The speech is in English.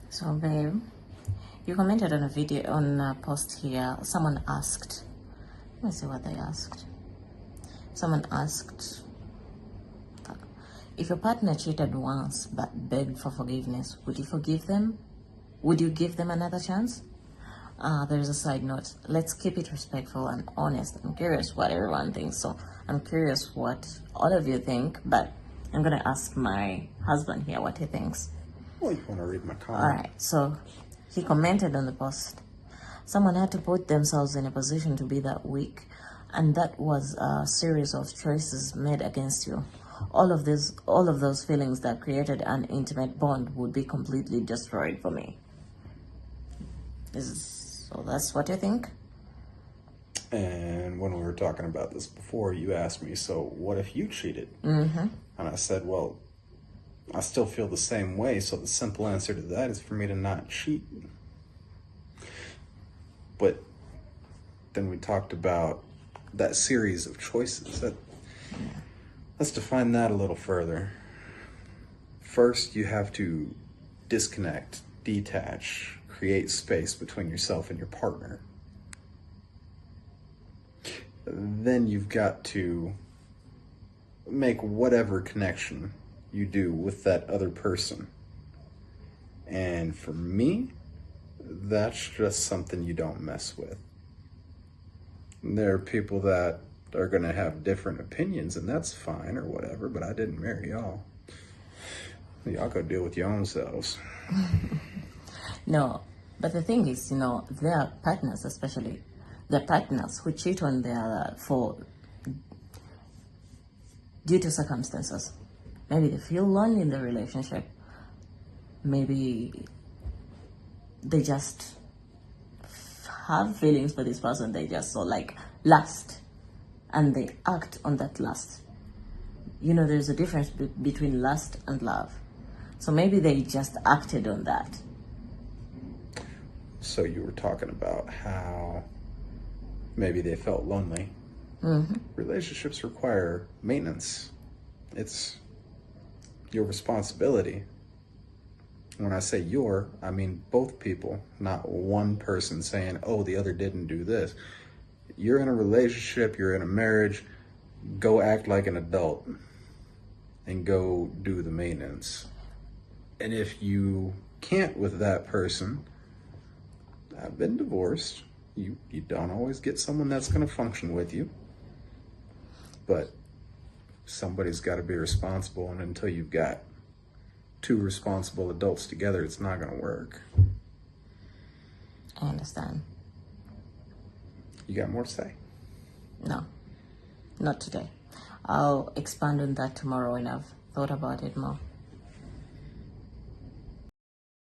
So, babe, you commented on a video, on a post here. Someone asked, let me see what they asked. Someone asked, if your partner cheated once but begged for forgiveness, would you forgive them? Would you give them another chance? There's a side note. Let's keep it respectful and honest. I'm curious what everyone thinks, so I'm curious what all of you think, but I'm gonna ask my husband here what he thinks. Well, you want to read my comment? All right, so he commented on the post. Someone had to put themselves in a position to be that weak, and that was a series of choices made against you. All of those feelings that created an intimate bond would be completely destroyed for me. So that's what you think? And when we were talking about this before, you asked me, so what if you cheated? Mm-hmm. And I said, well, I still feel the same way, so the simple answer to that is for me to not cheat. But then we talked about that series of choices. Let's define that a little further. First, you have to disconnect, detach, create space between yourself and your partner. Then you've got to make whatever connection you do with that other person. And for me, that's just something you don't mess with. There are people that are going to have different opinions, and that's fine or whatever, but I didn't marry y'all. Y'all go deal with your own selves. No, but the thing is, their partners, especially their partners who cheat on their due to circumstances. Maybe they feel lonely in the relationship. Maybe they just have feelings for this person. They just saw lust, and they act on that lust. There's a difference between lust and love. So maybe they just acted on that. So you were talking about how maybe they felt lonely. Mm-hmm. Relationships require maintenance. It's your responsibility. When I say your, I mean both people, not one person saying, oh, the other didn't do this. You're in a relationship, you're in a marriage, go act like an adult and go do the maintenance. And if you can't with that person, I've been divorced. You don't always get someone that's going to function with you. But somebody's got to be responsible, and until you've got two responsible adults together, it's not going to work. I understand. You got more to say? No, not today. I'll expand on that tomorrow when I've thought about it more.